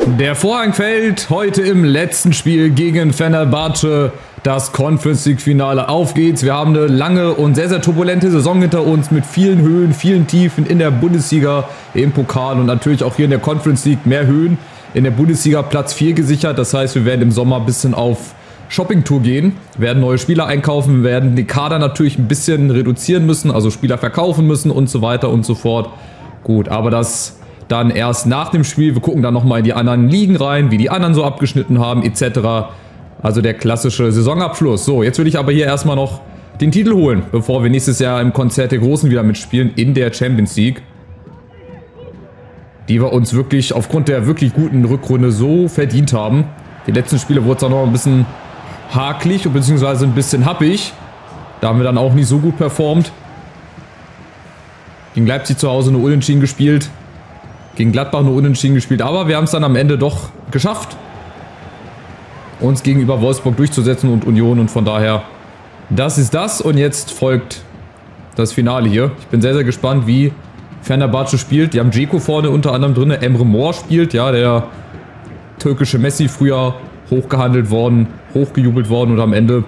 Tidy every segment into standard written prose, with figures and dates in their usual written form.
Der Vorhang fällt heute im letzten Spiel gegen Fenerbahce. Das Conference League Finale. Auf geht's. Wir haben eine lange und sehr, sehr turbulente Saison hinter uns mit vielen Höhen, vielen Tiefen in der Bundesliga, im Pokal und natürlich auch hier in der Conference League mehr Höhen. In der Bundesliga Platz 4 gesichert. Das heißt, wir werden im Sommer ein bisschen auf Shoppingtour gehen, werden neue Spieler einkaufen, werden den Kader natürlich ein bisschen reduzieren müssen, also Spieler verkaufen müssen und so weiter und so fort. Gut, aber das dann erst nach dem Spiel. Wir gucken dann nochmal in die anderen Ligen rein, wie die anderen so abgeschnitten haben, etc. Also der klassische Saisonabschluss. So, jetzt will ich aber hier erstmal noch den Titel holen, bevor wir nächstes Jahr im Konzert der Großen wieder mitspielen in der Champions League. Die wir uns wirklich aufgrund der wirklich guten Rückrunde so verdient haben. Die letzten Spiele wurde es auch noch ein bisschen hakelig bzw. ein bisschen happig. Da haben wir dann auch nicht so gut performt. Gegen Leipzig zu Hause nur unentschieden gespielt. Gegen Gladbach nur unentschieden gespielt. Aber wir haben es dann am Ende doch geschafft, uns gegenüber Wolfsburg durchzusetzen und Union. Und von daher, das ist das. Und jetzt folgt das Finale hier. Ich bin sehr, sehr gespannt, wie Fenerbahce spielt. Die haben Dzeko vorne unter anderem drin. Emre Mor spielt, ja, der türkische Messi, früher hochgehandelt worden, hochgejubelt worden. Und am Ende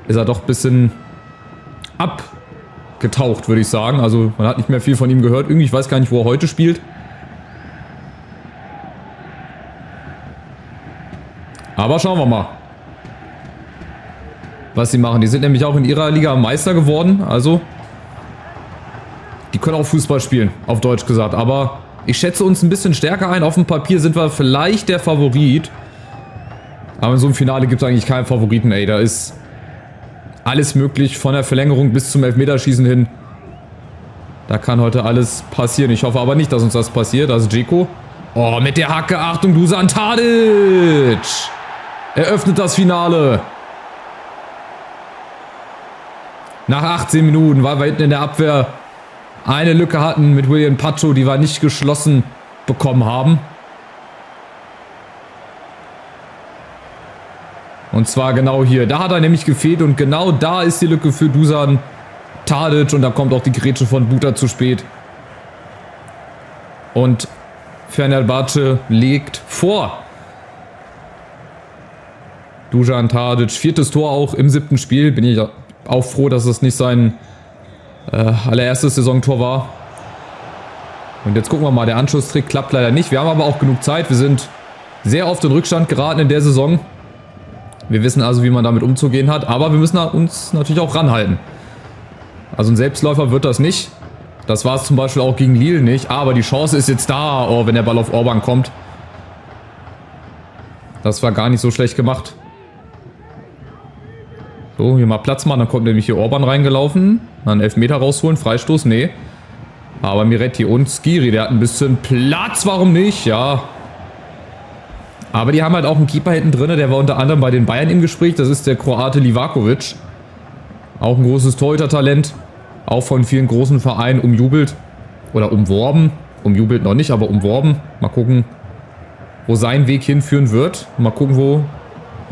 ist er doch ein bisschen abgetaucht, würde ich sagen. Also man hat nicht mehr viel von ihm gehört. Irgendwie, ich weiß gar nicht, wo er heute spielt. Aber schauen wir mal, was sie machen. Die sind nämlich auch in ihrer Liga Meister geworden. Also, die können auch Fußball spielen, auf Deutsch gesagt. Aber ich schätze uns ein bisschen stärker ein. Auf dem Papier sind wir vielleicht der Favorit. Aber in so einem Finale gibt es eigentlich keinen Favoriten. Ey, da ist alles möglich, von der Verlängerung bis zum Elfmeterschießen hin. Da kann heute alles passieren. Ich hoffe aber nicht, dass uns das passiert. Das ist Dzeko. Oh, mit der Hacke. Achtung, Dusan Tadic. Eröffnet das Finale. Nach 18 Minuten, weil wir hinten in der Abwehr eine Lücke hatten mit William Pacho, die wir nicht geschlossen bekommen haben. Und zwar genau hier. Da hat er nämlich gefehlt und genau da ist die Lücke für Dusan Tadic. Und da kommt auch die Grätsche von Buta zu spät. Und Fenerbahce legt vor. Dusan Tadic, 4. Tor auch im 7. Spiel. Bin ich auch froh, dass es nicht sein allererstes Saisontor war. Und jetzt gucken wir mal, der Anschlusstrick klappt leider nicht. Wir haben aber auch genug Zeit. Wir sind sehr oft in Rückstand geraten in der Saison. Wir wissen also, wie man damit umzugehen hat. Aber wir müssen uns natürlich auch ranhalten. Also ein Selbstläufer wird das nicht. Das war es zum Beispiel auch gegen Lille nicht. Aber die Chance ist jetzt da, oh, wenn der Ball auf Orban kommt. Das war gar nicht so schlecht gemacht. So, hier mal Platz machen. Dann kommt nämlich hier Orban reingelaufen. Dann Elfmeter rausholen. Freistoß, nee. Aber Miretti und Skiri, der hat ein bisschen Platz. Warum nicht? Ja. Aber die haben halt auch einen Keeper hinten drin. Der war unter anderem bei den Bayern im Gespräch. Das ist der Kroate Livakovic. Auch ein großes Torhüter-Talent. Auch von vielen großen Vereinen umjubelt. Oder umworben. Umjubelt noch nicht, aber umworben. Mal gucken, wo sein Weg hinführen wird. Mal gucken, wo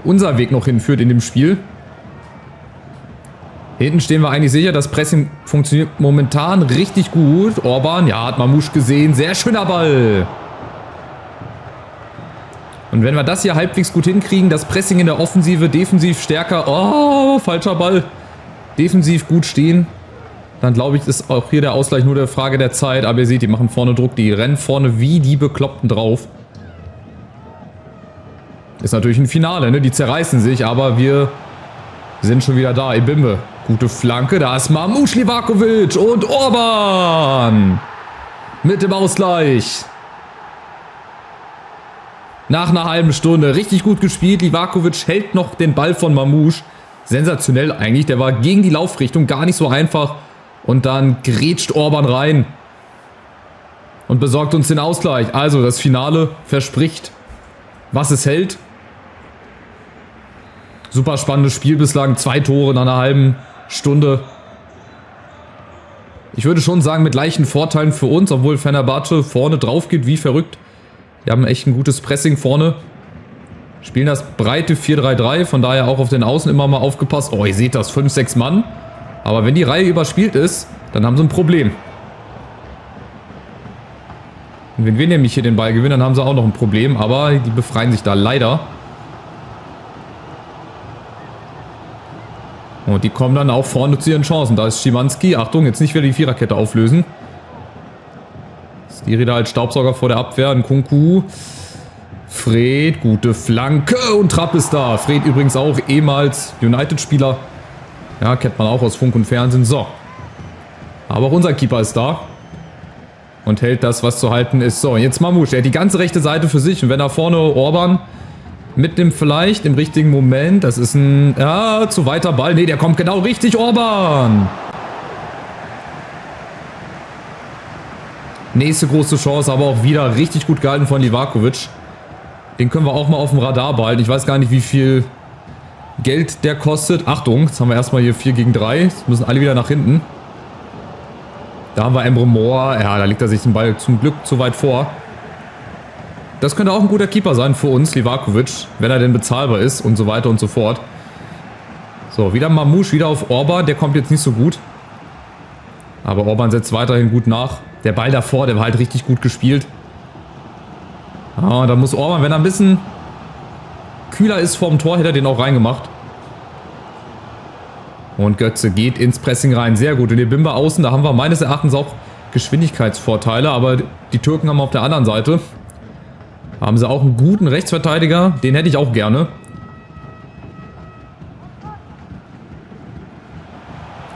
unser Weg noch hinführt in dem Spiel. Hinten stehen wir eigentlich sicher. Das Pressing funktioniert momentan richtig gut. Orban, ja, hat Mamouche gesehen. Sehr schöner Ball. Und wenn wir das hier halbwegs gut hinkriegen, das Pressing in der Offensive, defensiv stärker. Oh, falscher Ball. Defensiv gut stehen. Dann glaube ich, ist auch hier der Ausgleich nur der Frage der Zeit. Aber ihr seht, die machen vorne Druck. Die rennen vorne wie die Bekloppten drauf. Ist natürlich ein Finale, ne? Die zerreißen sich, aber wir sind schon wieder da. Ebimbe. Gute Flanke. Da ist Mamouche Livakovic und Orban. Mit dem Ausgleich. Nach einer halben Stunde. Richtig gut gespielt. Livakovic hält noch den Ball von Mamouche. Sensationell eigentlich. Der war gegen die Laufrichtung. Gar nicht so einfach. Und dann grätscht Orban rein. Und besorgt uns den Ausgleich. Also das Finale verspricht, was es hält. Super spannendes Spiel bislang. 2 Tore nach einer halben Stunde. Ich würde schon sagen, mit leichten Vorteilen für uns. Obwohl Fenerbahce vorne drauf geht wie verrückt. Die haben echt ein gutes Pressing vorne. Spielen das breite 4-3-3. Von daher auch auf den Außen immer mal aufgepasst. Oh, ihr seht das. 5, 6 Mann. Aber wenn die Reihe überspielt ist, dann haben sie ein Problem. Und wenn wir nämlich hier den Ball gewinnen, dann haben sie auch noch ein Problem. Aber die befreien sich da leider. Und die kommen dann auch vorne zu ihren Chancen. Da ist Szymanski. Achtung, jetzt nicht wieder die Viererkette auflösen. Skiri da als Staubsauger vor der Abwehr. Nkunku. Fred, gute Flanke. Und Trapp ist da. Fred übrigens auch ehemals United-Spieler. Ja, kennt man auch aus Funk und Fernsehen. So. Aber auch unser Keeper ist da. Und hält das, was zu halten ist. So, jetzt Mamouche. Er hat die ganze rechte Seite für sich. Und wenn da vorne Orban mitnimmt vielleicht im richtigen Moment. Das ist ein, ja, zu weiter Ball. Ne, der kommt genau richtig, Orban. Nächste große Chance, aber auch wieder richtig gut gehalten von Livakovic. Den können wir auch mal auf dem Radar behalten. Ich weiß gar nicht, wie viel Geld der kostet. Achtung, jetzt haben wir erstmal hier 4 gegen 3. Jetzt müssen alle wieder nach hinten. Da haben wir Emre Mor. Ja, da legt er sich den Ball zum Glück zu weit vor. Das könnte auch ein guter Keeper sein für uns, Livakovic, wenn er denn bezahlbar ist und so weiter und so fort. So, wieder Mamouche, wieder auf Orban. Der kommt jetzt nicht so gut. Aber Orban setzt weiterhin gut nach. Der Ball davor, der war halt richtig gut gespielt. Ah, da muss Orban, wenn er ein bisschen kühler ist vorm Tor, hätte er den auch reingemacht. Und Götze geht ins Pressing rein. Sehr gut. Und die Bimba außen, da haben wir meines Erachtens auch Geschwindigkeitsvorteile. Aber die Türken haben auf der anderen Seite. Haben sie auch einen guten Rechtsverteidiger. Den hätte ich auch gerne.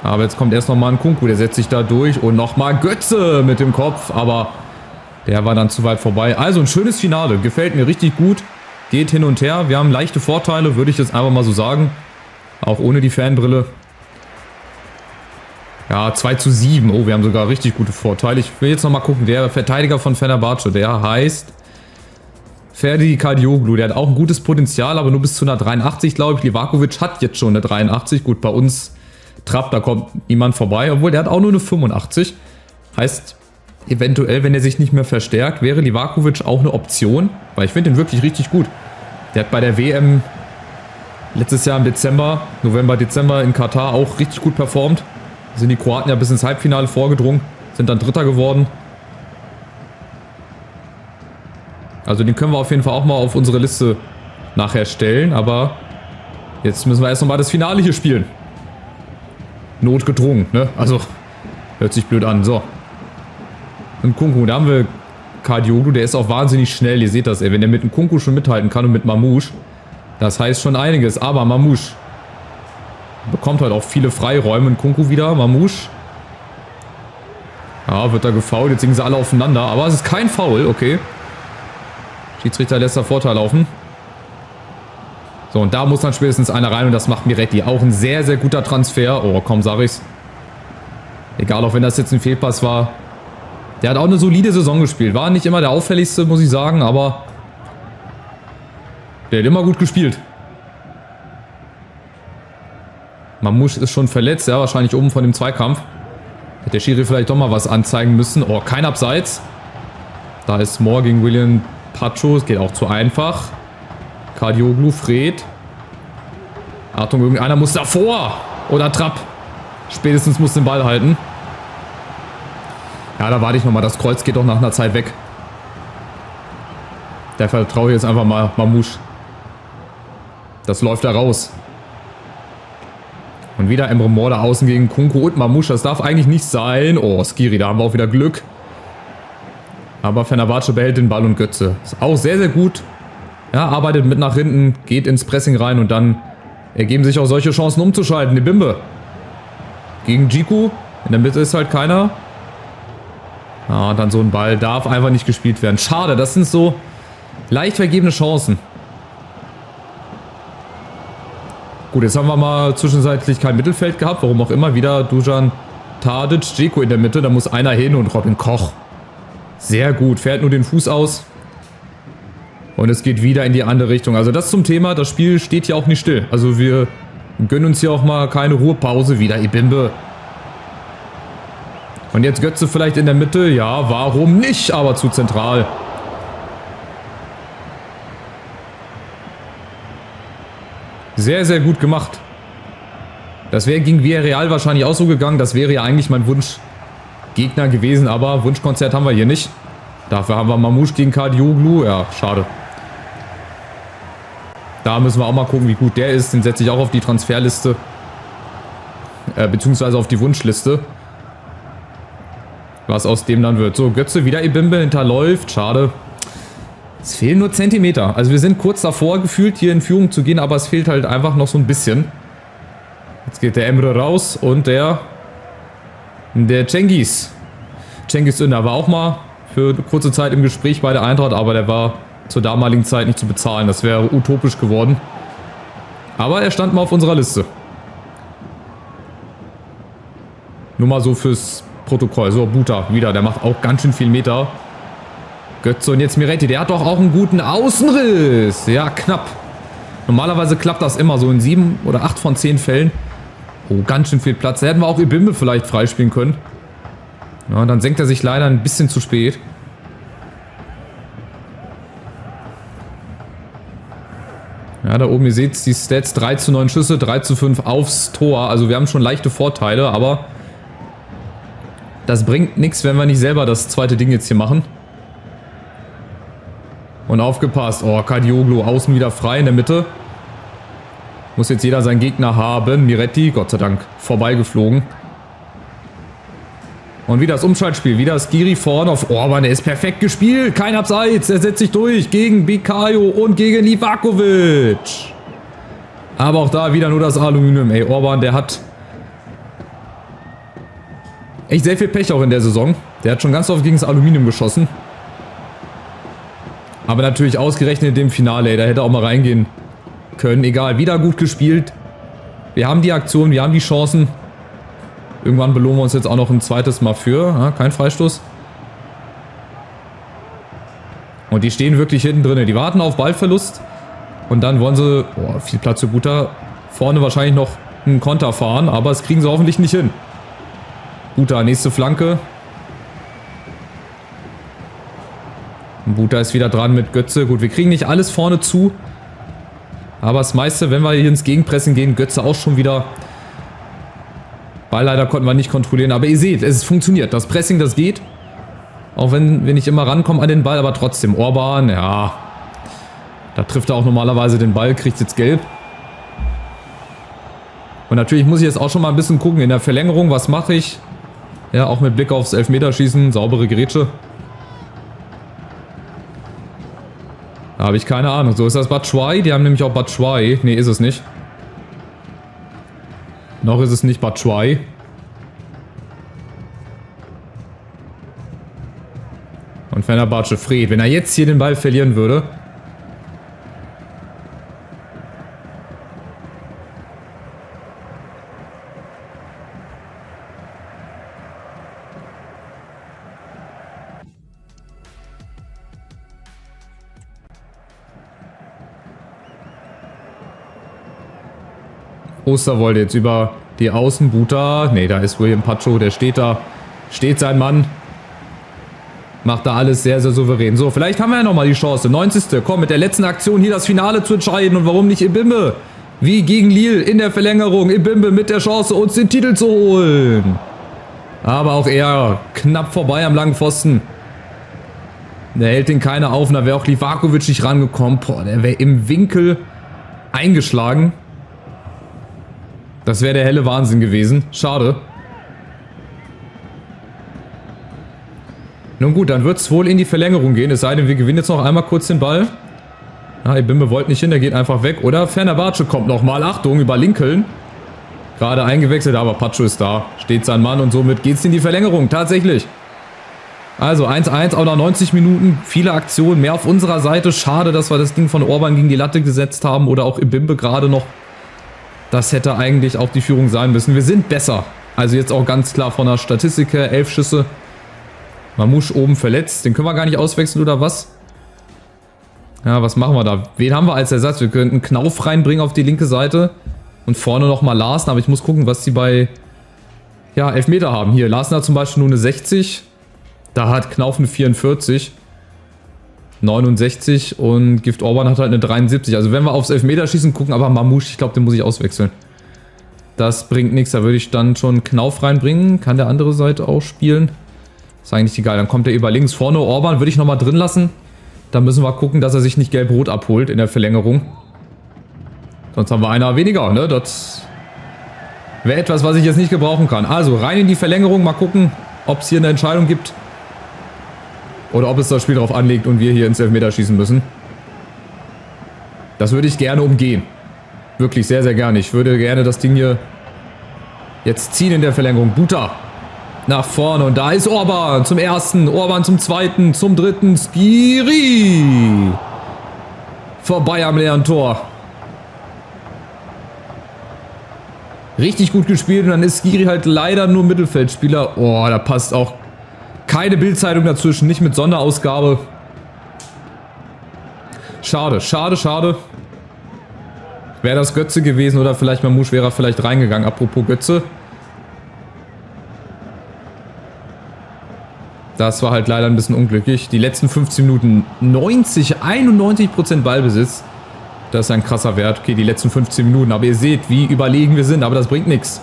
Aber jetzt kommt erst nochmal ein Nkunku. Der setzt sich da durch. Und nochmal Götze mit dem Kopf. Aber der war dann zu weit vorbei. Also ein schönes Finale. Gefällt mir richtig gut. Geht hin und her. Wir haben leichte Vorteile, würde ich jetzt einfach mal so sagen. Auch ohne die Fanbrille. Ja, 2:7. Oh, wir haben sogar richtig gute Vorteile. Ich will jetzt nochmal gucken. Der Verteidiger von Fenerbahce, der heißt Ferdi Kadioglu. Der hat auch ein gutes Potenzial, aber nur bis zu einer 83, glaube ich. Livakovic hat jetzt schon eine 83. Gut, bei uns Trapp, da kommt niemand vorbei. Obwohl, der hat auch nur eine 85. Heißt, eventuell, wenn er sich nicht mehr verstärkt, wäre Livakovic auch eine Option. Weil ich finde ihn wirklich richtig gut. Der hat bei der WM letztes Jahr im Dezember, November, Dezember in Katar auch richtig gut performt. Sind die Kroaten ja bis ins Halbfinale vorgedrungen. Sind dann Dritter geworden. Also den können wir auf jeden Fall auch mal auf unsere Liste nachher stellen. Aber jetzt müssen wir erst nochmal das Finale hier spielen. Notgedrungen, ne? Also, hört sich blöd an. So. Und Nkunku, da haben wir Kadioglu. Der ist auch wahnsinnig schnell. Ihr seht das, ey. Wenn der mit Nkunku schon mithalten kann und mit Mamouche. Das heißt schon einiges. Aber Mamouche bekommt halt auch viele Freiräume. Nkunku wieder. Mamouche. Ja, wird da gefoult. Jetzt singen sie alle aufeinander. Aber es ist kein Foul. Okay. Schiedsrichter lässt da Vorteil laufen. So, und da muss dann spätestens einer rein. Und das macht Miretti. Auch ein sehr, sehr guter Transfer. Oh, komm, sag ich's. Egal, auch wenn das jetzt ein Fehlpass war. Der hat auch eine solide Saison gespielt. War nicht immer der auffälligste, muss ich sagen. Aber der hat immer gut gespielt. Mamouche ist schon verletzt. Ja, wahrscheinlich oben von dem Zweikampf. Hätte der Schiri vielleicht doch mal was anzeigen müssen. Oh, kein Abseits. Da ist Moore gegen William Pacho. Es geht auch zu einfach. Kadioglu, Fred. Achtung, irgendeiner muss davor. Oder Trapp. Spätestens muss den Ball halten. Ja, da warte ich nochmal. Das Kreuz geht doch nach einer Zeit weg. Da vertraue ich jetzt einfach mal Mamouche. Das läuft da raus. Und wieder Emre Mor da außen gegen Nkunku und Mamouche. Das darf eigentlich nicht sein. Oh, Skiri, da haben wir auch wieder Glück. Aber Fenerbahce behält den Ball und Götze. Ist auch sehr, sehr gut. Ja, arbeitet mit nach hinten, geht ins Pressing rein und dann ergeben sich auch solche Chancen umzuschalten. Die Bimbe gegen Djiku. In der Mitte ist halt keiner. Ah, dann so ein Ball. Darf einfach nicht gespielt werden. Schade, das sind so leicht vergebene Chancen. Gut, jetzt haben wir mal zwischenzeitlich kein Mittelfeld gehabt. Warum auch immer. Wieder Dusan Tadic, Djiku in der Mitte. Da muss einer hin und Robin Koch. Sehr gut. Fährt nur den Fuß aus. Und es geht wieder in die andere Richtung. Also das zum Thema. Das Spiel steht hier auch nicht still. Also wir gönnen uns hier auch mal keine Ruhepause. Wieder Ibimbe. Und jetzt Götze vielleicht in der Mitte. Ja, warum nicht? Aber zu zentral. Sehr, sehr gut gemacht. Das wäre gegen Villarreal wahrscheinlich auch so gegangen. Das wäre ja eigentlich mein Wunschgegner gewesen. Aber Wunschkonzert haben wir hier nicht. Dafür haben wir Mamouche gegen Kadioglu. Ja, schade. Da müssen wir auch mal gucken, wie gut der ist. Den setze ich auch auf die Transferliste. Beziehungsweise auf die Wunschliste. Was aus dem dann wird. So, Götze wieder Ebimbe hinterläuft. Schade. Es fehlen nur Zentimeter. Also wir sind kurz davor gefühlt, hier in Führung zu gehen, aber es fehlt halt einfach noch so ein bisschen. Jetzt geht der Emre raus und der Cengiz. Cengiz Ünder war auch mal für eine kurze Zeit im Gespräch bei der Eintracht, aber der war zur damaligen Zeit nicht zu bezahlen. Das wäre utopisch geworden. Aber er stand mal auf unserer Liste. Nur mal so fürs Protokoll. So, Buta wieder. Der macht auch ganz schön viel Meter. Götze und jetzt Miretti. Der hat doch auch einen guten Außenriss. Ja, knapp. Normalerweise klappt das immer so in 7 oder 8 von 10 Fällen. Oh, ganz schön viel Platz. Da hätten wir auch Ebimbe vielleicht freispielen können. Ja, dann senkt er sich leider ein bisschen zu spät. Ja, da oben, ihr seht die Stats. 3:9 Schüsse, 3:5 aufs Tor. Also wir haben schon leichte Vorteile, aber das bringt nichts, wenn wir nicht selber das zweite Ding jetzt hier machen. Und aufgepasst. Oh, Kadioglu außen wieder frei in der Mitte. Muss jetzt jeder seinen Gegner haben. Miretti, Gott sei Dank, vorbeigeflogen. Und wieder das Umschaltspiel. Wieder Skiri vorne auf Orban. Der ist perfekt gespielt. Kein Abseits. Er setzt sich durch gegen Bikayo und gegen Livakovic. Aber auch da wieder nur das Aluminium. Ey, Orban, der hat echt sehr viel Pech auch in der Saison. Der hat schon ganz oft gegen das Aluminium geschossen. Aber natürlich ausgerechnet in dem Finale, ey, da hätte er auch mal reingehen können. Egal, wieder gut gespielt. Wir haben die Aktion, wir haben die Chancen. Irgendwann belohnen wir uns jetzt auch noch ein zweites Mal für. Ja, kein Freistoß. Und die stehen wirklich hinten drin. Die warten auf Ballverlust. Und dann wollen sie, viel Platz für Buta, vorne wahrscheinlich noch einen Konter fahren. Aber das kriegen sie hoffentlich nicht hin. Buta, nächste Flanke. Buta ist wieder dran mit Götze. Gut, wir kriegen nicht alles vorne zu. Aber das meiste, wenn wir hier ins Gegenpressen gehen, Götze auch schon wieder. Ball leider konnten wir nicht kontrollieren. Aber ihr seht, es funktioniert. Das Pressing, das geht. Auch wenn wir nicht immer rankommen an den Ball. Aber trotzdem, Orban, ja. Da trifft er auch normalerweise den Ball, kriegt jetzt gelb. Und natürlich muss ich jetzt auch schon mal ein bisschen gucken in der Verlängerung. Was mache ich? Ja, auch mit Blick aufs Elfmeterschießen. Saubere Grätsche. Da habe ich keine Ahnung. So ist das Batshuayi. Die haben nämlich auch Batshuayi. Nee, ist es nicht. Noch ist es nicht Batshuayi. Und Fenerbahce Fred. Wenn er jetzt hier den Ball verlieren würde. Osterwolde jetzt über die Außen. Buta. Ne, da ist William Pacho. Der steht da. Steht sein Mann. Macht da alles sehr, sehr souverän. So, vielleicht haben wir ja nochmal die Chance. 90. Komm, mit der letzten Aktion hier das Finale zu entscheiden. Und warum nicht Ebimbe? Wie gegen Lille in der Verlängerung. Ebimbe mit der Chance, uns den Titel zu holen. Aber auch er knapp vorbei am langen Pfosten. Der hält den keiner auf. Und da wäre auch Livakovic nicht rangekommen. Boah, der wäre im Winkel eingeschlagen. Das wäre der helle Wahnsinn gewesen. Schade. Nun gut, dann wird es wohl in die Verlängerung gehen. Es sei denn, wir gewinnen jetzt noch einmal kurz den Ball. Ja, Ebimbe wollte nicht hin, der geht einfach weg. Oder Fenerbahce kommt nochmal. Achtung, über Lincoln. Gerade eingewechselt, aber Pacho ist da. Steht sein Mann und somit geht es in die Verlängerung. Tatsächlich. Also 1:1, auch nach 90 Minuten. Viele Aktionen, mehr auf unserer Seite. Schade, dass wir das Ding von Orban gegen die Latte gesetzt haben. Oder auch Ebimbe gerade noch. Das hätte eigentlich auch die Führung sein müssen. Wir sind besser. Also jetzt auch ganz klar von der Statistik her. 11 Schüsse. Mamouche oben verletzt. Den können wir gar nicht auswechseln oder was? Ja, was machen wir da? Wen haben wir als Ersatz? Wir könnten Knauf reinbringen auf die linke Seite. Und vorne nochmal Larsen. Aber ich muss gucken, was die bei Elfmeter haben. Hier, Larsen hat zum Beispiel nur eine 60. Da hat Knauf eine 44. 69 und Gift Orban hat halt eine 73. Also wenn wir aufs Elfmeterschießen gucken, aber Mamouche, ich glaube, den muss ich auswechseln. Das bringt nichts. Da würde ich dann schon Knauf reinbringen. Kann der andere Seite auch spielen. Ist eigentlich egal. Dann kommt er über links vorne. Orban würde ich nochmal drin lassen. Dann müssen wir gucken, dass er sich nicht gelb-rot abholt in der Verlängerung. Sonst haben wir einer weniger, ne? Das wäre etwas, was ich jetzt nicht gebrauchen kann. Also rein in die Verlängerung. Mal gucken, ob es hier eine Entscheidung gibt. Oder ob es das Spiel darauf anlegt und wir hier ins Elfmeter schießen müssen. Das würde ich gerne umgehen. Wirklich sehr, sehr gerne. Ich würde gerne das Ding hier jetzt ziehen in der Verlängerung. Buta nach vorne. Und da ist Orban zum ersten. Orban zum zweiten. Zum dritten. Skiri. Vorbei am leeren Tor. Richtig gut gespielt. Und dann ist Skiri halt leider nur Mittelfeldspieler. Oh, da passt auch keine Bildzeitung dazwischen. Nicht mit Sonderausgabe. Schade, schade, schade. Wäre das Götze gewesen oder vielleicht Mamouche wäre vielleicht reingegangen. Apropos Götze. Das war halt leider ein bisschen unglücklich. Die letzten 15 Minuten 91% Ballbesitz. Das ist ein krasser Wert. Okay, die letzten 15 Minuten. Aber ihr seht, wie überlegen wir sind. Aber das bringt nichts.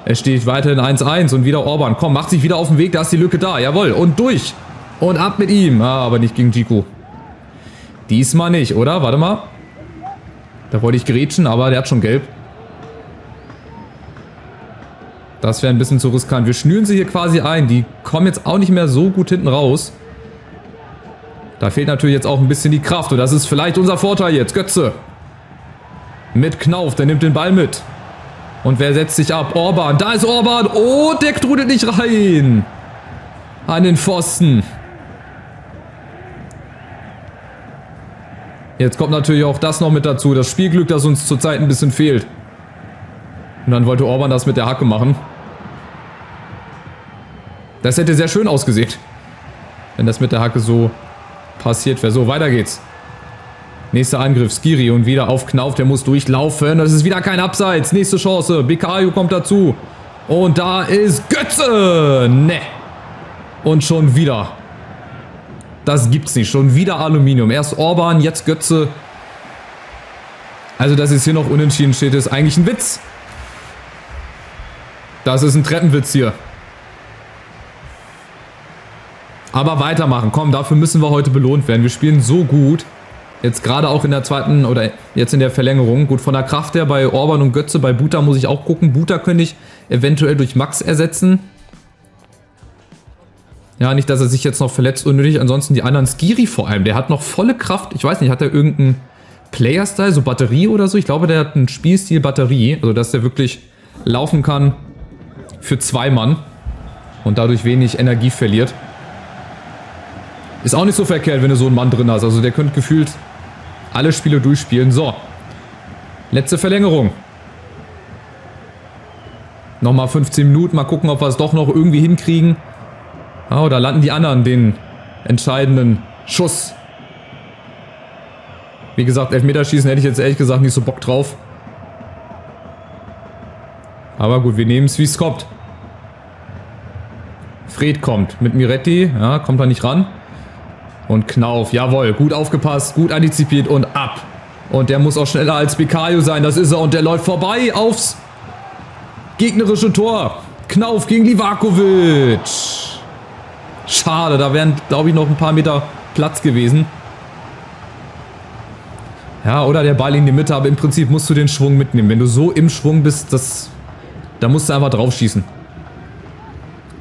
Es steht weiterhin 1-1 und wieder Orban. Komm, macht sich wieder auf den Weg. Da ist die Lücke da. Jawohl. Und durch. Und ab mit ihm. Ah, aber nicht gegen Djiku. Diesmal nicht, oder? Warte mal. Da wollte ich grätschen, aber der hat schon gelb. Das wäre ein bisschen zu riskant. Wir schnüren sie hier quasi ein. Die kommen jetzt auch nicht mehr so gut hinten raus. Da fehlt natürlich jetzt auch ein bisschen die Kraft. Und das ist vielleicht unser Vorteil jetzt. Götze. Mit Knauf. Der nimmt den Ball mit. Und wer setzt sich ab? Orban. Da ist Orban. Oh, der trudelt nicht rein. An den Pfosten. Jetzt kommt natürlich auch das noch mit dazu. Das Spielglück, das uns zurzeit ein bisschen fehlt. Und dann wollte Orban das mit der Hacke machen. Das hätte sehr schön ausgesehen. Wenn das mit der Hacke so passiert wäre. So, weiter geht's. Nächster Angriff, Skiri und wieder auf Knauf. Der muss durchlaufen. Das ist wieder kein Abseits. Nächste Chance. Bikayu kommt dazu. Und da ist Götze. Ne. Und schon wieder. Das gibt's nicht. Schon wieder Aluminium. Erst Orban, jetzt Götze. Also, dass es hier noch unentschieden steht, ist eigentlich ein Witz. Das ist ein Treppenwitz hier. Aber weitermachen. Komm, dafür müssen wir heute belohnt werden. Wir spielen so gut. Jetzt gerade auch in der zweiten oder jetzt in der Verlängerung. Gut, von der Kraft her bei Orban und Götze. Bei Buta muss ich auch gucken. Buta könnte ich eventuell durch Max ersetzen. Ja, nicht, dass er sich jetzt noch verletzt unnötig. Ansonsten die anderen, Skiri vor allem, der hat noch volle Kraft. Ich weiß nicht, hat er irgendeinen Player-Style, so Batterie oder so? Ich glaube, der hat einen Spielstil Batterie. Also, dass der wirklich laufen kann für 2 Mann und dadurch wenig Energie verliert. Ist auch nicht so verkehrt, wenn du so einen Mann drin hast. Also, der könnte gefühlt alle Spiele durchspielen. So, letzte Verlängerung. Nochmal 15 Minuten. Mal gucken, ob wir es doch noch irgendwie hinkriegen. Oh, da landen die anderen den entscheidenden Schuss. Wie gesagt, Elfmeterschießen hätte ich jetzt ehrlich gesagt nicht so Bock drauf. Aber gut, wir nehmen es, wie es kommt. Fred kommt mit Miretti. Ja, kommt da nicht ran. Und Knauf, jawohl, gut aufgepasst, gut antizipiert und ab. Und der muss auch schneller als Bikayu sein, das ist er. Und der läuft vorbei aufs gegnerische Tor. Knauf gegen Livakovic. Schade, da wären, glaube ich, noch ein paar Meter Platz gewesen. Ja, oder der Ball in die Mitte, aber im Prinzip musst du den Schwung mitnehmen. Wenn du so im Schwung bist, da musst du einfach drauf schießen.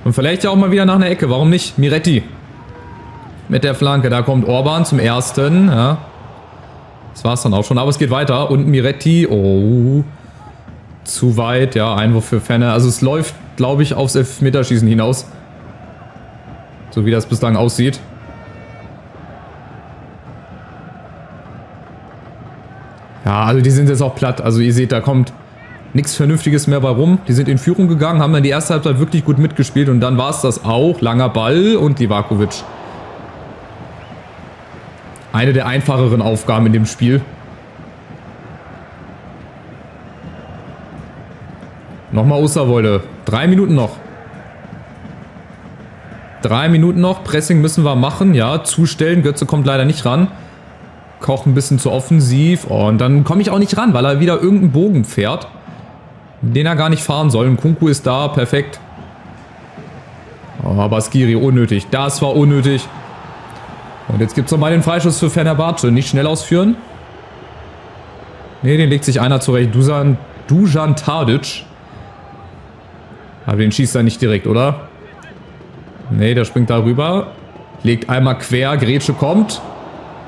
Und vielleicht ja auch mal wieder nach einer Ecke, warum nicht? Miretti mit der Flanke, da kommt Orban zum ersten. Ja. Das war es dann auch schon, aber es geht weiter. Und Miretti, oh, zu weit, ja, Einwurf für Fenner. Also es läuft, glaube ich, aufs Elfmeterschießen hinaus. So wie das bislang aussieht. Ja, also die sind jetzt auch platt. Also ihr seht, da kommt nichts Vernünftiges mehr bei rum. Die sind in Führung gegangen, haben dann die erste Halbzeit wirklich gut mitgespielt. Und dann war es das auch. Langer Ball und Livakovic. Eine der einfacheren Aufgaben in dem Spiel. Nochmal Osterwolde. 3 Minuten noch. 3 Minuten noch. Pressing müssen wir machen. Ja, zustellen. Götze kommt leider nicht ran. Koch ein bisschen zu offensiv. Oh, und dann komme ich auch nicht ran, weil er wieder irgendeinen Bogen fährt, den er gar nicht fahren soll. Und Kunku ist da. Perfekt. Oh, Baskiri, unnötig. Das war unnötig. Und jetzt gibt es nochmal den Freischuss für Fenerbahce. Nicht schnell ausführen. Ne, den legt sich einer zurecht. Dusan Tadic. Aber den schießt er nicht direkt, oder? Ne, der springt da rüber. Legt einmal quer. Grätsche kommt.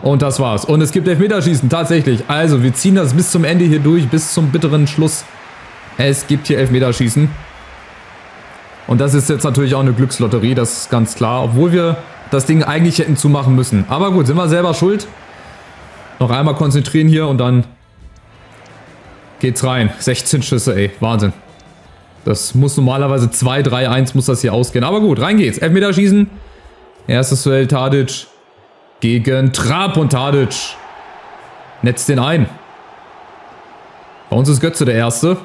Und das war's. Und es gibt Elfmeterschießen, tatsächlich. Also, wir ziehen das bis zum Ende hier durch. Bis zum bitteren Schluss. Es gibt hier Elfmeterschießen. Und das ist jetzt natürlich auch eine Glückslotterie, das ist ganz klar. Obwohl wir das Ding eigentlich hätten zumachen müssen. Aber gut, sind wir selber schuld. Noch einmal konzentrieren hier und dann geht's rein. 16 Schüsse, ey. Wahnsinn. Das muss normalerweise 2-3-1 muss das hier ausgehen. Aber gut, rein geht's. Elfmeterschießen. Erstes Duell Tadic gegen Trapp und Tadic netzt den ein. Bei uns ist Götze der Erste.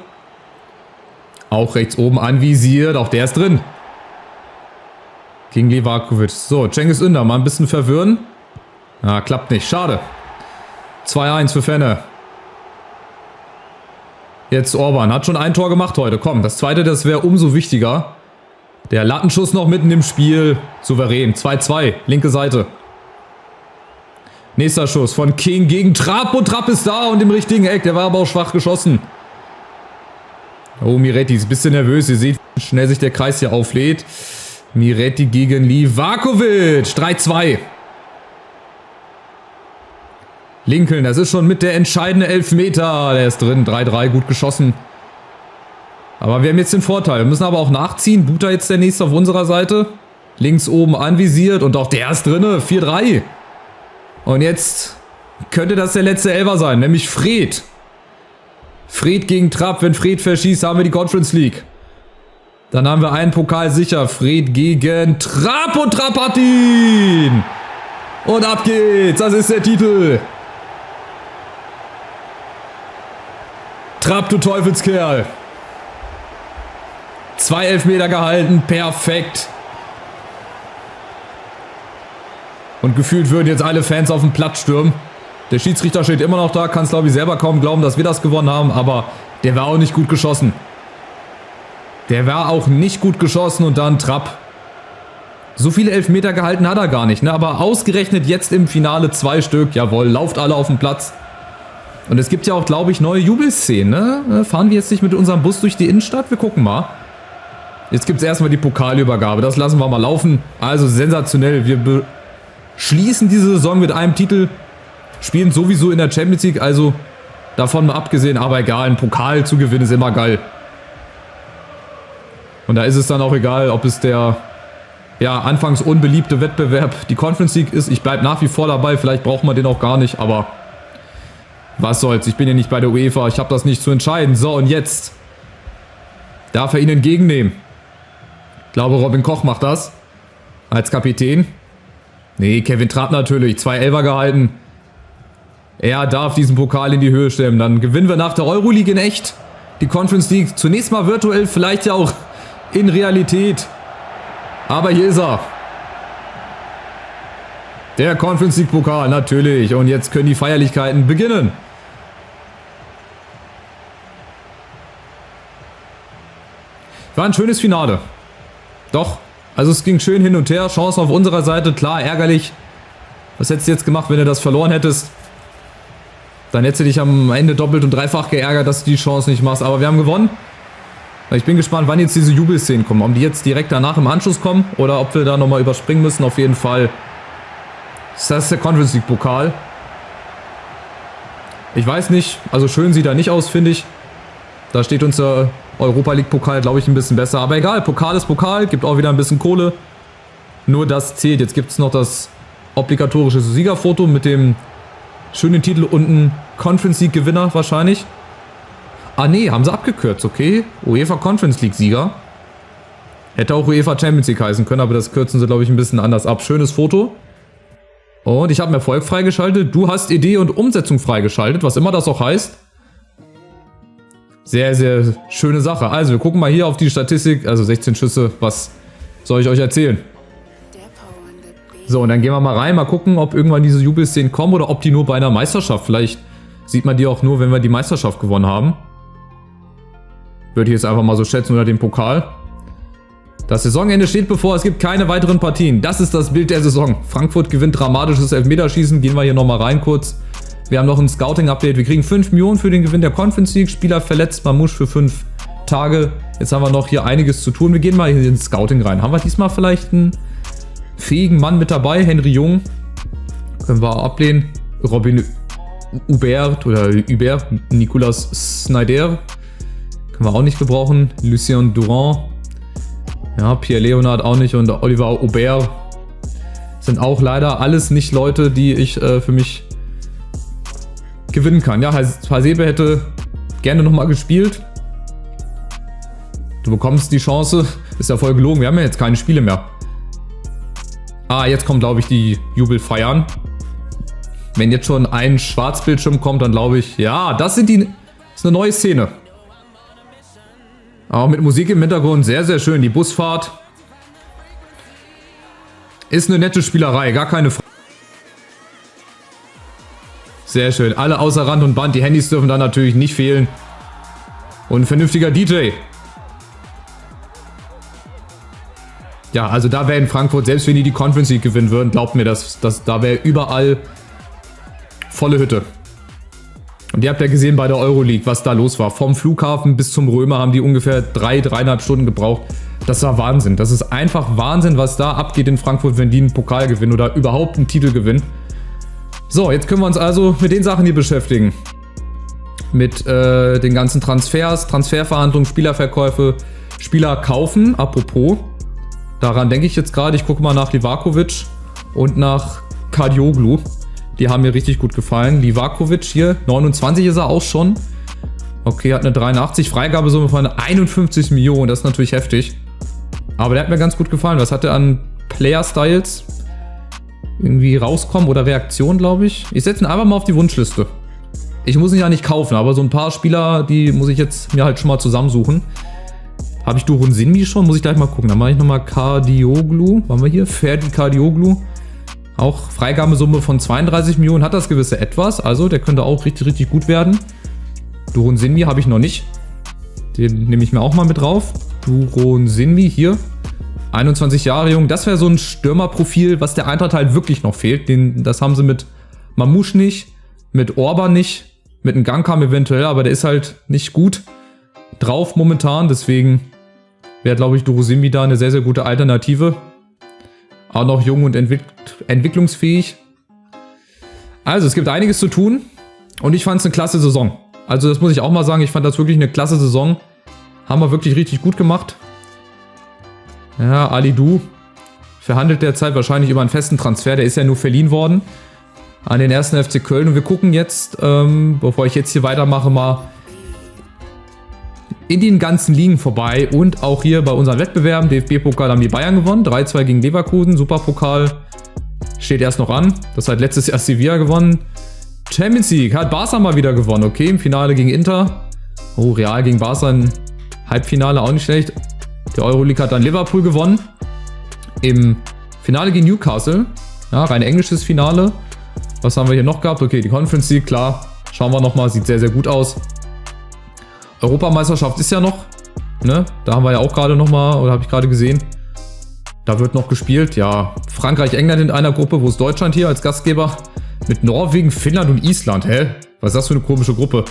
Auch rechts oben anvisiert. Auch der ist drin. Gegen Livakovic. So, Cengiz Ünder mal ein bisschen verwirren. Ja, klappt nicht. Schade. 2-1 für Fenne. Jetzt Orban. Hat schon ein Tor gemacht heute. Komm, das zweite, das wäre umso wichtiger. Der Lattenschuss noch mitten im Spiel. Souverän. 2-2. Linke Seite. Nächster Schuss von King gegen Trapp. Und Trapp ist da und im richtigen Eck. Der war aber auch schwach geschossen. Oh, Miretti ist ein bisschen nervös. Ihr seht, wie schnell sich der Kreis hier auflädt. Miretti gegen Livakovic. 3-2. Lincoln, das ist schon mit der entscheidende Elfmeter. Der ist drin. 3-3, gut geschossen. Aber wir haben jetzt den Vorteil. Wir müssen aber auch nachziehen. Buta jetzt der Nächste auf unserer Seite. Links oben anvisiert. Und auch der ist drin. 4-3. Und jetzt könnte das der letzte Elfer sein. Nämlich Fred. Fred gegen Trapp. Wenn Fred verschießt, haben wir die Conference League. Dann haben wir einen Pokal sicher. Fred gegen Trapp. Und Trapp hat ihn. Und ab geht's. Das ist der Titel. Trapp, du Teufelskerl. 2 Elfmeter gehalten. Perfekt. Und gefühlt würden jetzt alle Fans auf den Platz stürmen. Der Schiedsrichter steht immer noch da. Kann es, glaube ich, selber kaum glauben, dass wir das gewonnen haben. Aber der war auch nicht gut geschossen. Der war auch nicht gut geschossen. Und dann Trapp. So viele Elfmeter gehalten hat er gar nicht. Ne? Aber ausgerechnet jetzt im Finale 2 Stück. Jawohl, lauft alle auf den Platz. Und es gibt ja auch, glaube ich, neue Jubelszenen. Ne? Fahren wir jetzt nicht mit unserem Bus durch die Innenstadt? Wir gucken mal. Jetzt gibt es erstmal die Pokalübergabe. Das lassen wir mal laufen. Also sensationell. Wir schließen diese Saison mit einem Titel. Spielen sowieso in der Champions League. Also davon mal abgesehen. Aber egal, ein Pokal zu gewinnen ist immer geil. Und da ist es dann auch egal, ob es der anfangs unbeliebte Wettbewerb die Conference League ist. Ich bleibe nach wie vor dabei. Vielleicht braucht man den auch gar nicht. Aber was soll's. Ich bin ja nicht bei der UEFA. Ich habe das nicht zu entscheiden. So, und jetzt darf er ihn entgegennehmen. Ich glaube, Robin Koch macht das. Als Kapitän. Nee, Kevin Trapp natürlich. 2 Elfer gehalten. Er darf diesen Pokal in die Höhe stemmen. Dann gewinnen wir nach der Euroleague in echt. Die Conference League zunächst mal virtuell, vielleicht ja auch in Realität. Aber hier ist er. Der Conference League Pokal, natürlich. Und jetzt können die Feierlichkeiten beginnen. War ein schönes Finale. Doch. Also es ging schön hin und her. Chancen auf unserer Seite. Klar, ärgerlich. Was hättest du jetzt gemacht, wenn du das verloren hättest? Dann hättest du dich am Ende doppelt und dreifach geärgert, dass du die Chance nicht machst. Aber wir haben gewonnen. Ich bin gespannt, wann jetzt diese Jubelszenen kommen. Ob die jetzt direkt danach im Anschluss kommen oder ob wir da nochmal überspringen müssen. Auf jeden Fall ist das der Conference League Pokal. Ich weiß nicht. Also schön sieht er nicht aus, finde ich. Da steht uns der Europa League Pokal, glaube ich, ein bisschen besser. Aber egal, Pokal ist Pokal. Gibt auch wieder ein bisschen Kohle. Nur das zählt. Jetzt gibt es noch das obligatorische Siegerfoto mit dem schönen Titel unten. Conference League Gewinner wahrscheinlich. Ah nee, haben sie abgekürzt, okay. UEFA Conference League Sieger. Hätte auch UEFA Champions League heißen können, aber das kürzen sie, glaube ich, ein bisschen anders ab. Schönes Foto. Und ich habe Erfolg freigeschaltet. Du hast Idee und Umsetzung freigeschaltet, was immer das auch heißt. Sehr, sehr schöne Sache. Also, wir gucken mal hier auf die Statistik. Also 16 Schüsse. Was soll ich euch erzählen? So, und dann gehen wir mal rein. Mal gucken, ob irgendwann diese Jubelszenen kommen oder ob die nur bei einer Meisterschaft. Vielleicht sieht man die auch nur, wenn wir die Meisterschaft gewonnen haben. Würde ich jetzt einfach mal so schätzen, oder den Pokal. Das Saisonende steht bevor, es gibt keine weiteren Partien. Das ist das Bild der Saison. Frankfurt gewinnt dramatisches Elfmeterschießen. Gehen wir hier nochmal rein kurz. Wir haben noch ein Scouting-Update. Wir kriegen 5 Millionen für den Gewinn der Conference League. Spieler verletzt, Mamouche für 5 Tage. Jetzt haben wir noch hier einiges zu tun. Wir gehen mal hier ins Scouting rein. Haben wir diesmal vielleicht einen fähigen Mann mit dabei? Henry Jung. Können wir ablehnen. Robin Hubert oder Hubert. Nicolas Snyder. Können wir auch nicht gebrauchen. Lucien Durand. Ja, Pierre Leonard auch nicht und Oliver Aubert sind auch leider alles nicht Leute, die ich für mich gewinnen kann. Ja, Hasebe hätte gerne nochmal gespielt. Du bekommst die Chance. Ist ja voll gelogen, wir haben ja jetzt keine Spiele mehr. Ah, jetzt kommen, glaube ich, die Jubelfeiern. Wenn jetzt schon ein Schwarzbildschirm kommt, dann glaube ich, ja, das ist eine neue Szene. Auch mit Musik im Hintergrund, sehr, sehr schön. Die Busfahrt ist eine nette Spielerei, gar keine Frage. Sehr schön, alle außer Rand und Band. Die Handys dürfen dann natürlich nicht fehlen. Und ein vernünftiger DJ. Ja, also da wäre in Frankfurt, selbst wenn die Conference League gewinnen würden, glaubt mir, da wäre überall volle Hütte. Und ihr habt ja gesehen bei der Euroleague, was da los war. Vom Flughafen bis zum Römer haben die ungefähr 3,5 Stunden gebraucht. Das war Wahnsinn. Das ist einfach Wahnsinn, was da abgeht in Frankfurt, wenn die einen Pokal gewinnen oder überhaupt einen Titel gewinnen. So, jetzt können wir uns also mit den Sachen hier beschäftigen. Mit den ganzen Transfers, Transferverhandlungen, Spielerverkäufe, Spieler kaufen. Apropos, daran denke ich jetzt gerade. Ich gucke mal nach Livakovic und nach Kadioglu. Die haben mir richtig gut gefallen. Livakovic hier, 29 ist er auch schon. Okay, hat eine 83, Freigabesumme von 51 Millionen, das ist natürlich heftig. Aber der hat mir ganz gut gefallen. Was hat er an Player-Styles? Irgendwie rauskommen oder Reaktion, glaube ich. Ich setze ihn einfach mal auf die Wunschliste. Ich muss ihn ja nicht kaufen, aber so ein paar Spieler, die muss ich jetzt mir halt schon mal zusammensuchen. Habe ich Durun Sinmi schon? Muss ich gleich mal gucken. Dann mache ich nochmal Kadioglu. Waren wir hier? Ferdi Kadioglu. Auch Freigabesumme von 32 Millionen, hat das gewisse Etwas. Also der könnte auch richtig, richtig gut werden. Durun Sinmi habe ich noch nicht. Den nehme ich mir auch mal mit drauf. Durun Sinmi hier. 21 Jahre jung. Das wäre so ein Stürmerprofil, was der Eintracht halt wirklich noch fehlt. Das haben sie mit Mamouche nicht, mit Orban nicht, mit Ngankam eventuell, aber der ist halt nicht gut drauf momentan. Deswegen wäre, glaube ich, Durun Sinmi da eine sehr, sehr gute Alternative. Auch noch jung und entwicklungsfähig. Also, es gibt einiges zu tun. Und ich fand es eine klasse Saison. Also, das muss ich auch mal sagen. Ich fand das wirklich eine klasse Saison. Haben wir wirklich richtig gut gemacht. Ja, Alidou verhandelt derzeit wahrscheinlich über einen festen Transfer. Der ist ja nur verliehen worden an den 1. FC Köln. Und wir gucken jetzt, bevor ich jetzt hier weitermache, mal in den ganzen Ligen vorbei und auch hier bei unseren Wettbewerben. DFB-Pokal haben die Bayern gewonnen, 3-2 gegen Leverkusen. Superpokal steht erst noch an. Das hat letztes Jahr Sevilla gewonnen. Champions League hat Barca mal wieder gewonnen. Okay, im Finale gegen Inter. Oh, Real gegen Barca im Halbfinale, auch nicht schlecht. Der Euroleague hat dann Liverpool gewonnen. Im Finale gegen Newcastle. Ja, rein englisches Finale. Was haben wir hier noch gehabt? Okay, die Conference League, klar. Schauen wir nochmal, sieht sehr, sehr gut aus. Europameisterschaft ist ja noch, ne? Da haben wir ja auch gerade nochmal, oder habe ich gerade gesehen. Da wird noch gespielt, ja. Frankreich, England in einer Gruppe, wo ist Deutschland hier als Gastgeber? Mit Norwegen, Finnland und Island, hä? Was ist das für eine komische Gruppe?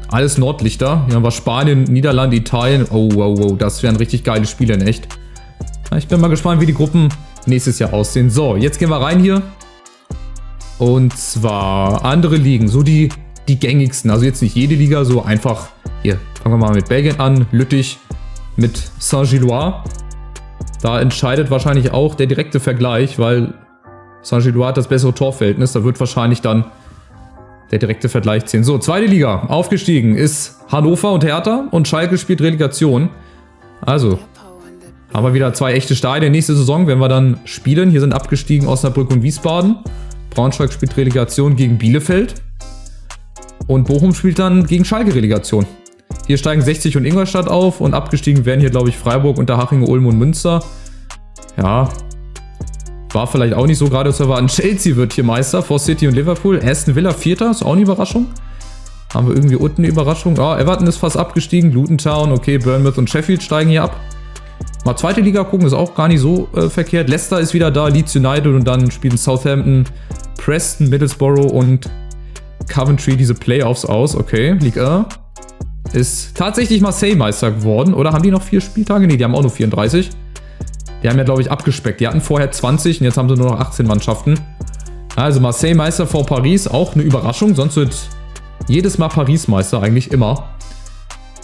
Alles Nordlichter. Hier haben wir Spanien, Niederlande, Italien. Oh, wow, wow, das wären richtig geile Spiele, in echt. Ich bin mal gespannt, wie die Gruppen nächstes Jahr aussehen. So, jetzt gehen wir rein hier. Und zwar andere Ligen, so die gängigsten. Also jetzt nicht jede Liga, so einfach. Hier, fangen wir mal mit Belgien an. Lüttich mit Saint-Gilloise. Da entscheidet wahrscheinlich auch der direkte Vergleich, weil Saint-Gilloise hat das bessere Torverhältnis. Da wird wahrscheinlich dann der direkte Vergleich zählen. So, zweite Liga. Aufgestiegen ist Hannover und Hertha und Schalke spielt Relegation. Also, haben wir wieder 2 echte Stadien. Nächste Saison werden wir dann spielen. Hier sind abgestiegen Osnabrück und Wiesbaden. Braunschweig spielt Relegation gegen Bielefeld. Und Bochum spielt dann gegen Schalke Relegation. Hier steigen 60 und Ingolstadt auf und abgestiegen werden hier, glaube ich, Freiburg, Unterhaching, Ulm und Münster. Ja, war vielleicht auch nicht so gerade zu erwarten. Chelsea wird hier Meister vor City und Liverpool. Aston Villa Vierter, ist auch eine Überraschung. Haben wir irgendwie unten eine Überraschung? Ah, Everton ist fast abgestiegen. Luton Town, okay, Bournemouth und Sheffield steigen hier ab. Mal zweite Liga gucken, ist auch gar nicht so verkehrt. Leicester ist wieder da, Leeds United und dann spielen Southampton, Preston, Middlesbrough und Coventry diese Playoffs aus. Okay, Liga ist tatsächlich Marseille Meister geworden. Oder haben die noch 4 Spieltage? Ne, die haben auch nur 34. Die haben ja, glaube ich, abgespeckt. Die hatten vorher 20 und jetzt haben sie nur noch 18 Mannschaften. Also Marseille Meister vor Paris, auch eine Überraschung. Sonst wird jedes Mal Paris Meister, eigentlich immer.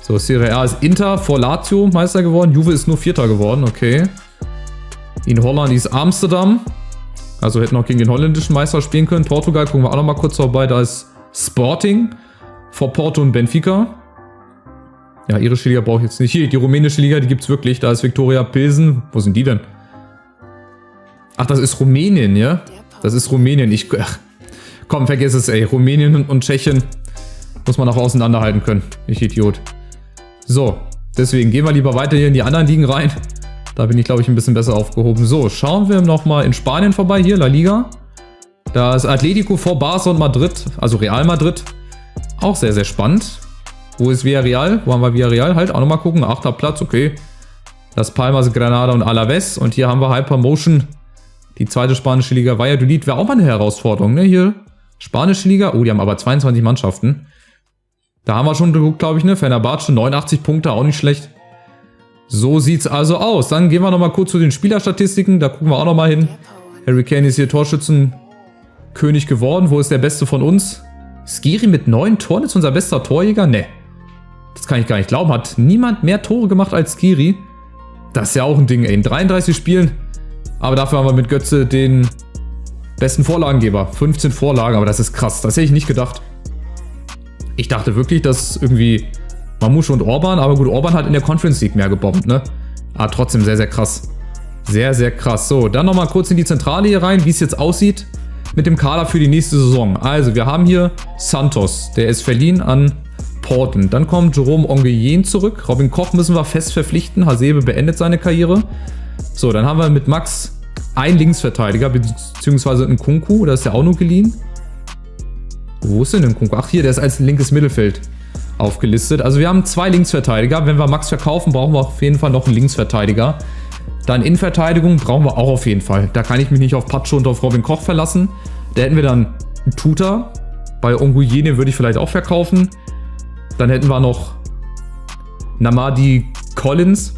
So, Serie A ist Inter vor Lazio Meister geworden. Juve ist nur Vierter geworden, okay. In Holland ist Amsterdam. Also hätten auch gegen den holländischen Meister spielen können. Portugal, gucken wir auch noch mal kurz vorbei. Da ist Sporting vor Porto und Benfica. Ja, irische Liga brauche ich jetzt nicht. Hier, die rumänische Liga, die gibt es wirklich. Da ist Viktoria Pilsen. Wo sind die denn? Ach, das ist Rumänien, ja? Das ist Rumänien. Komm, vergiss es, ey. Rumänien und Tschechien muss man auch auseinanderhalten können. Ich Idiot. So, deswegen gehen wir lieber weiter hier in die anderen Ligen rein. Da bin ich, glaube ich, ein bisschen besser aufgehoben. So, schauen wir nochmal in Spanien vorbei. Hier, La Liga. Da ist Atletico vor Barca und Madrid. Also Real Madrid. Auch sehr, sehr spannend. Wo ist Villarreal? Wo haben wir Villarreal? Halt, auch nochmal gucken. 8. Platz, okay. Las Palmas, Granada und Alaves. Und hier haben wir Hypermotion. Die zweite spanische Liga. Valladolid wäre auch mal eine Herausforderung, ne? Hier, spanische Liga. Oh, die haben aber 22 Mannschaften. Da haben wir schon geguckt, glaube ich, ne? Fenerbahce, 89 Punkte, auch nicht schlecht. So sieht's also aus. Dann gehen wir nochmal kurz zu den Spielerstatistiken. Da gucken wir auch nochmal hin. Harry Kane ist hier Torschützenkönig geworden. Wo ist der Beste von uns? Skiri mit 9 Toren ist unser bester Torjäger? Ne. Das kann ich gar nicht glauben. Hat niemand mehr Tore gemacht als Skiri? Das ist ja auch ein Ding, ey. In 33 Spielen. Aber dafür haben wir mit Götze den besten Vorlagengeber. 15 Vorlagen, aber das ist krass. Das hätte ich nicht gedacht. Ich dachte wirklich, dass irgendwie Mamouche und Orban, aber gut, Orban hat in der Conference League mehr gebombt, ne? Aber trotzdem sehr, sehr krass. Sehr, sehr krass. So, dann nochmal kurz in die Zentrale hier rein, wie es jetzt aussieht mit dem Kader für die nächste Saison. Also, wir haben hier Santos, der ist verliehen an Portland. Dann kommt Jerome Onguyen zurück. Robin Koch müssen wir fest verpflichten. Hasebe beendet seine Karriere. So, dann haben wir mit Max einen Linksverteidiger, beziehungsweise einen Nkunku, da ist ja auch nur geliehen. Wo ist denn Nkunku? Ach, hier, der ist als linkes Mittelfeld aufgelistet. Also wir haben 2 Linksverteidiger. Wenn wir Max verkaufen, brauchen wir auf jeden Fall noch einen Linksverteidiger. Dann Innenverteidigung brauchen wir auch auf jeden Fall. Da kann ich mich nicht auf Pacho und auf Robin Koch verlassen. Da hätten wir dann einen Tuta. Bei Onguyen, den würde ich vielleicht auch verkaufen. Dann hätten wir noch Namadi Collins.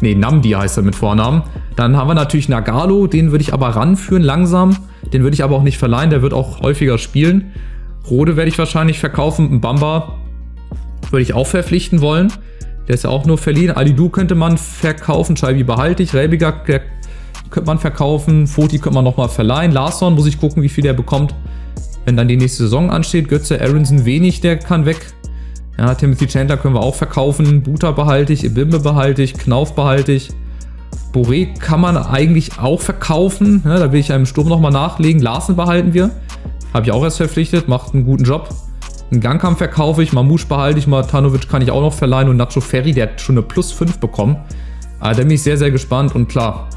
Ne, Namdi heißt er mit Vornamen. Dann haben wir natürlich Nagalo, den würde ich aber ranführen langsam. Den würde ich aber auch nicht verleihen, der wird auch häufiger spielen. Rode werde ich wahrscheinlich verkaufen. Bamba würde ich auch verpflichten wollen. Der ist ja auch nur verliehen. Alidou könnte man verkaufen, Scheibi behalte ich. Rebiger könnte man verkaufen. Foti könnte man nochmal verleihen. Larsson muss ich gucken, wie viel der bekommt, wenn dann die nächste Saison ansteht. Götze, Aronson wenig, der kann weg. Ja, Timothy Chandler können wir auch verkaufen. Buta behalte ich, Ebimbe behalte ich, Knauf behalte ich. Boré kann man eigentlich auch verkaufen. Ja, da will ich einem Sturm nochmal nachlegen. Larsen behalten wir. Habe ich auch erst verpflichtet, macht einen guten Job. Einen Gangkampf verkaufe ich, Mamouche behalte ich, Matanovic kann ich auch noch verleihen und Nacho Ferri, der hat schon eine +5 bekommen. Da bin ich sehr, sehr gespannt und klar,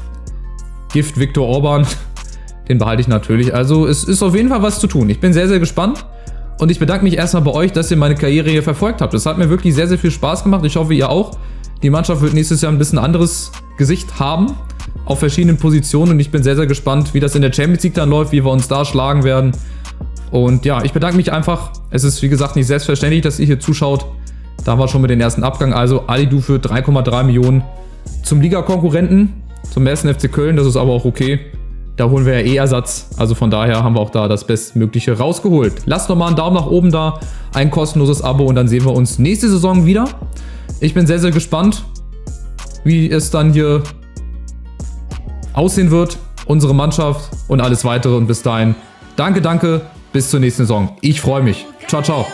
Gift Viktor Orban, den behalte ich natürlich. Also es ist auf jeden Fall was zu tun. Ich bin sehr, sehr gespannt und ich bedanke mich erstmal bei euch, dass ihr meine Karriere hier verfolgt habt. Das hat mir wirklich sehr, sehr viel Spaß gemacht. Ich hoffe, ihr auch. Die Mannschaft wird nächstes Jahr ein bisschen anderes Gesicht haben auf verschiedenen Positionen und ich bin sehr, sehr gespannt, wie das in der Champions League dann läuft, wie wir uns da schlagen werden. Und ja, ich bedanke mich einfach. Es ist, wie gesagt, nicht selbstverständlich, dass ihr hier zuschaut. Da haben wir schon mit den ersten Abgang. Also Alidou für 3,3 Millionen zum Liga-Konkurrenten, zum 1. FC Köln. Das ist aber auch okay. Da holen wir ja Ersatz. Also von daher haben wir auch da das Bestmögliche rausgeholt. Lasst doch mal einen Daumen nach oben da, ein kostenloses Abo und dann sehen wir uns nächste Saison wieder. Ich bin sehr, sehr gespannt, wie es dann hier aussehen wird, unsere Mannschaft und alles weitere. Und bis dahin, danke, bis zur nächsten Saison. Ich freue mich. Ciao, ciao.